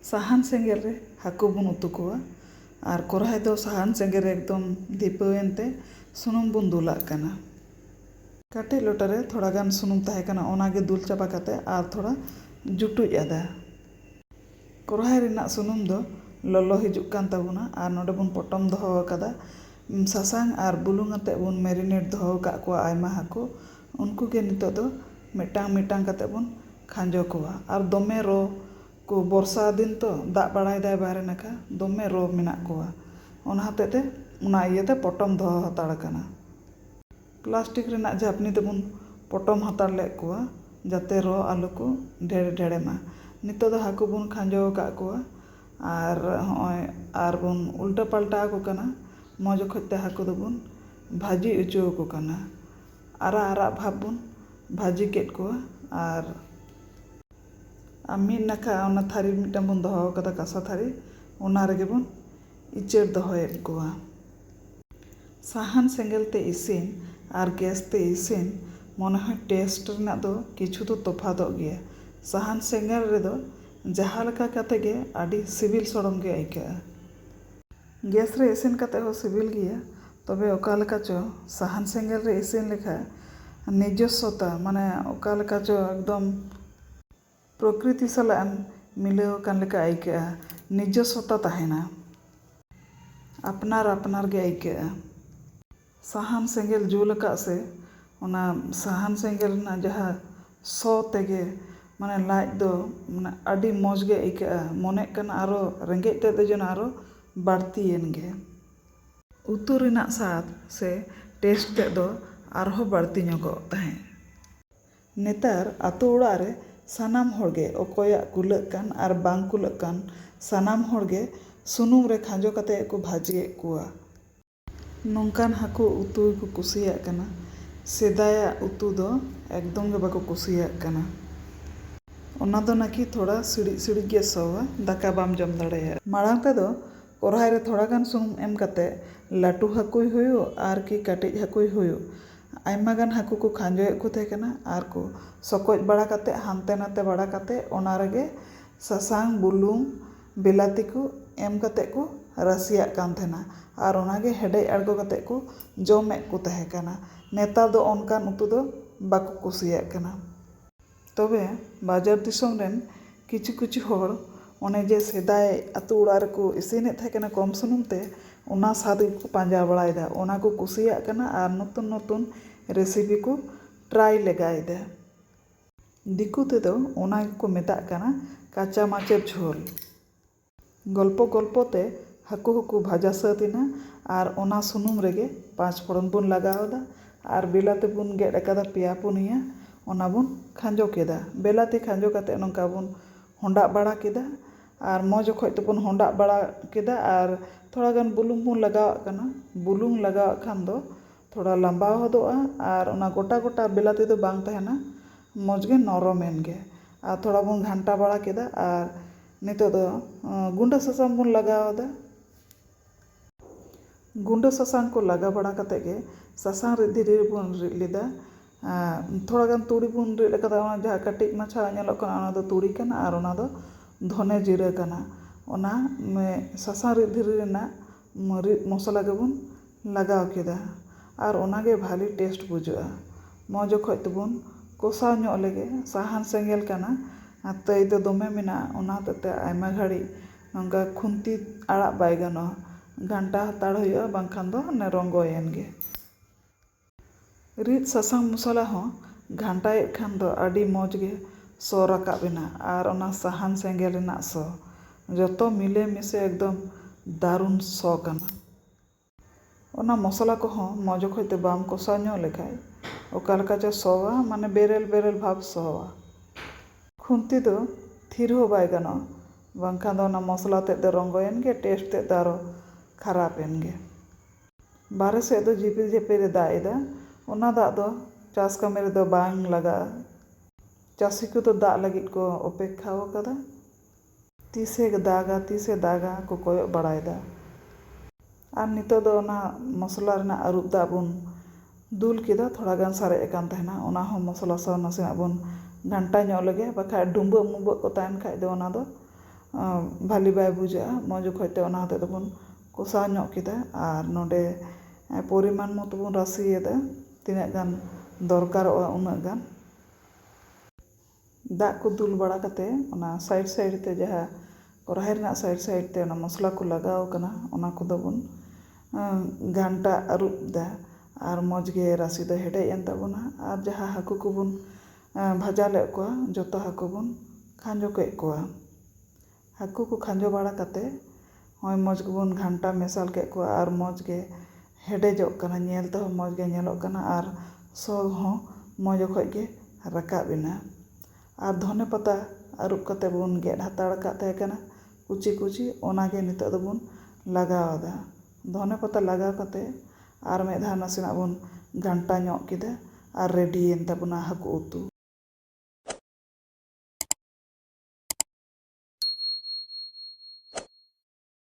साहान सेंगेल रे हाकू बन उतु कोवा और कढ़ाई दो साहान सेंगेल रे एकदम दीपावेनते सुनुम बन दुलाग कना। काटे लोटारे थोड़ा गान सुनुम ताहे कना ओनागे दुल चाबा काते और थोड़ा जुटुज आदा। कढ़ाई रेना सुनुम दो ललो हिजुग कान ताबुना और नोडे बन पटम दोहो कादा सासांग और बुलुंग आते बन मेरिनेट दोहो का कोवा आयमा हाकू उनको के नितो दो मिटांग मिटांग काते बन खांजो कोवा और दमे रो को बर्षा दिन तो दाग बड़ाई दाय बाहरे नाका दमे रो मेना कोवा ओना हतेते ओना इयते पटम दोहो हताड़ कना। प्लास्टिक रेना झापनी तेबन पटम हताड़ ले कोवा जाते रो आलू को ढेड़े ढेड़ेमा। नितो दो हाकू बन खांजो का कोवा और हय और बन उल्टा पाल्टा को कना मौज खते हाकू दो बन भाजी उचो को कना। आरा आरा भाब बन भाजी केट कोवा और मीद नाखा ओना थारी मिटांग बन दोहो कदा कासा थारी ओना रेगे बन इचेर दोहोयेद कोवा। साहान सेंगेल ते इसिन और गैस ते इसिन मने हय टेस्ट रेना दो किछु दो तफातोग गया। साहान सेंगेल रे दो जहाँ लेका काते गे आडी सिबिल सड़म गे आइकागा। गैस रे इसिन काते हो सिबिल गया तबे ओका लेका चो साहान सेंगेल रे इसिन लेखा निजस्वता माने ओका लेका चो एकदम प्रकृति सालान मिलाव कान लेका आइकागा। निजस्वता ताहेना अपनार अपनार गे आइकागा। साहान सेंगेल जुल का से ओना साहान सेंगेल ना जहाँ सो तेगे माने लाज दो माने आडी मौज गे आइकागा। मने कना आरो रेंगेज ते दो जन आरो बाड़तीयेन गे। उतु रेना साद से टेस्ट ते दो आरहो बाड़ती ᱧᱚᱜᱚᱜ ताहे। नेतार आतो ओड़ा रे सानाम होड़गे ओकोया कुलक कान और बांग कुलक कान सानाम होड़गे सुनुम रे खांजो काते को भाजिए कुआ। नोंकान हाकू उतु को कुसिया कना। सेदाया उतु दो एकदम गे बाको कुसिया कना। ओना दो नाकि थोड़ा सिड़ी सिड़ी गे सोवा दाका बाम जम दाड़ेया। माड़ांग ते दो कढ़ाई रे थोड़ा गान सुनुम एम काते लाटू हाकुई हुयो और कि काटिज हाकुई हुयो आयमा गान हाकू को खांजोएद को थे कना और को सकोज बड़ा काते हानते नाते बड़ा काते ओना रेगे सासांग बुलुंग बिलाती को एम काते को रसिया कान थेना और ओनागे हेडेज आड़गो काते को जमेद को तहे कना। नेतार दो ओनकान उतु दो बाको कुसियाग कना। तबे बाजार दिसोम रेन किछु किछु होड़ ओने जे सेदाय आतु ओड़ा रेको इसिनेद थाहे कना कम सुनुम ते ओना साद को पांजा बड़ायदा ओना को कुसियाग कना और नतुन नतुन रेसिपी को ट्राई लेगायदा। दिकु ते दो ओना को मेताग कना काचा माचेर झोल। गल्पो गल्पो ते हाकू को भाजा सातिना और ओना सुनुम रेगे पाँच फोड़न बन लगावदा और बिलाती बन गेड अकादा पेया पुनिया ओना बन खांजो केदा। बेलाती खांजो काते नोंका बन होंडा बड़ा केदा और मौज खoj तबन होंडा बड़ा केदा और थोड़ा गान बुलुंग बन लगाव कना। बुलुंग लगाव खान दो थोड़ा लंबाव होदोआ और ओना गोटा गोटा बेलाती दो बांग तहेना मौज गे नरमेन गे और थोड़ा बन घंटा बड़ा केदा और नितो दो गुंडा सासांग बन लगावदा। गुंडा सासांग को लगा बड़ा काते गे सासांग रे धीरे बन रिद लेदा थोड़ा गान तुड़ी बन रिद कदा ओना जहाँ काटिज माछा नेलोग कना ओना दो तुड़ी कना और ओना दो धने जीरा कना। ओना सासांग रिद धीरे रेना रिद मसला गे बन लगाव केदा और ओनागे भाली टेस्ट बुझुआ। मौज खoj तबन कोसाव ᱧᱚᱜ लेगे साहान सेंगेल काना तई दो दमे मेना ओना हतेते आयमा घाड़ी नोंका खुंती आड़ाग बाय गानोआ घंटा हताड़ हुयुआ बांखान दो रंगोयेन गे। रिद सासांग मसला हो घंटायेद खान दो आडी मौज गे सो राकाबेना और ओना साहान सेंगेल रेना सो जतो मिले मिसे एकदम दारुण सो काना। ओना मसला को हो मौज खoj ते बाम कोसाव ᱧᱚᱜ लेखाय ओका लेका चो सोवा माने बेरेल बेरेल भाव सोवा। खुंती दो थिर हो बाय गानोआ बांखान दो ओना मसला तेद दो रंगोयेन गे टेस्ट तेद दो आरो खराबेन गे। बारे सेद दो झिपिर झिपिर दाग एदा ओना दाग दो चास कामी रे दो बांग लगा। चासी को तो दाग लागिद को अपेक्षाव कादा तीसे दागा को कोयग बड़ायदा और नितो दो ओना मसला रेना अरुब दाग बन दुल केदा थोड़ा गान सारे एकान तहेना ओना हो मसला साव नासेना बन घंटा ᱧᱚᱜ लेगे बाखा डुंबो मुंबो को ताहन खाय दो ओना दो ᱵᱷᱟᱞᱤ ᱵᱟᱭ ᱵᱩᱡᱷᱟᱹᱜᱼᱟ ᱢᱚᱡᱽ ᱚᱠᱚᱡ ᱛᱮ ᱚᱱᱟ ᱦᱚᱛᱮᱡ ᱛᱮᱵᱚᱱ ᱠᱚষᱟᱣ ᱧᱚᱜ ᱠᱮᱫᱟ ᱟᱨ ᱱᱚᱰᱮ ᱯᱚᱨᱤᱢᱟᱱ ᱢᱚᱛᱚ ᱵᱚᱱ ᱨᱟᱥᱮᱭᱟᱫᱟ ᱛᱤᱱᱟᱹᱜ ᱜᱟᱱ ᱫᱚᱨᱠᱟᱨᱚᱜᱼᱟ ᱩᱱᱟᱹᱜ ᱜᱟᱱ ᱫᱟᱜ ᱠᱚ ᱫᱩᱞ ᱵᱟᱲᱟ ᱠᱟᱛᱮ ᱚᱱᱟ ᱥᱟᱭᱤᱰ ᱥᱟᱭᱤᱰ ᱛᱮ ᱡᱟᱦᱟᱸ ᱠᱚᱲᱦᱟᱭ ᱨᱮᱱᱟᱜ ᱥᱟᱭᱤᱰ ᱥᱟᱭᱤᱰ ᱛᱮ ᱚᱱᱟ ᱢᱚᱥᱞᱟ ᱠᱚ ᱞᱟᱜᱟᱣ ᱠᱟᱱᱟ ᱚᱱᱟ ᱠᱚᱫᱚ ᱵᱚᱱ ᱜᱷᱟᱱᱴᱟ ᱟᱹᱨᱩᱵ ᱫᱟ ᱟᱨ ᱢᱚᱡᱽ ᱜᱮ ᱨᱟᱥᱮ ᱫᱚ ᱦᱮᱰᱮᱡ ᱮᱱ ᱛᱟᱵᱚᱱᱟ ᱟᱨ ᱡᱟᱦᱟᱸ ᱦᱟᱹᱠᱩ ᱠᱚᱵᱚᱱ ᱵᱷᱟᱡᱟ ᱞᱮᱫ ᱠᱚᱣᱟ ᱡᱚᱛᱚ ᱦᱟᱹᱠᱩ ᱵᱚᱱ ᱠᱷᱟᱸᱡᱚ ᱠᱮᱫ ᱠᱚᱣᱟ ᱦᱟᱹᱠᱩ ᱠᱚ ᱠᱷᱟᱸᱡᱚ ᱵᱟᱲᱟ ᱠᱟᱛᱮ ᱱᱚᱜᱼᱚᱭ ᱢᱚᱡᱽ ᱜᱮᱵᱚᱱ ᱜᱷᱟᱱᱴᱟ ᱢᱮᱥᱟᱞ ᱠᱮᱫ ᱠᱚᱣᱟ ᱟᱨ ᱢᱚᱡᱽ ᱜᱮ ᱦᱮᱰᱮᱡᱚᱜ ᱠᱟᱱᱟ ᱧᱮᱞ ᱛᱮᱦᱚᱸ ᱢᱚᱡᱽ ᱜᱮ ᱧᱮᱞᱚᱜ ᱠᱟᱱᱟ ᱟᱨ ᱥᱚ ᱦᱚᱸ ᱢᱚᱡᱽ ᱚᱠᱚᱡ ᱜᱮ ᱨᱟᱠᱟᱵ ᱮᱱᱟ ᱟᱨ ᱫᱷᱚᱱᱮ ᱯᱟᱛᱟ ᱟᱹᱨᱩᱵ ᱠᱟᱛᱮ ᱵᱚᱱ ᱜᱮᱫ ᱦᱟᱛᱟᱲ ᱟᱠᱟᱫ ᱛᱟᱦᱮᱸ ᱠᱟᱱᱟ ᱠᱩᱪᱤ ᱠᱩᱪᱤ ᱚᱱᱟᱜᱮ ᱱᱤᱛᱚᱜ ᱫᱚᱵᱚᱱ ᱞᱟᱜᱟᱣᱫᱟ ᱫᱷᱚᱱᱮ ᱯᱟᱛᱟ ᱞᱟᱜᱟᱣ ᱠᱟᱛᱮ ᱟᱨ ᱢᱤᱫ ᱫᱷᱟᱣ ᱱᱟᱥᱮᱱᱟᱜ ᱵᱚᱱ ᱜᱷᱟᱱᱴᱟ ᱧᱚᱜ ᱠᱮᱫᱟ ᱟᱨ ᱨᱮᱰᱤᱭᱮᱱ ᱛᱟᱵᱚᱱᱟ ᱦᱟᱹᱠᱩ ᱩᱛᱩ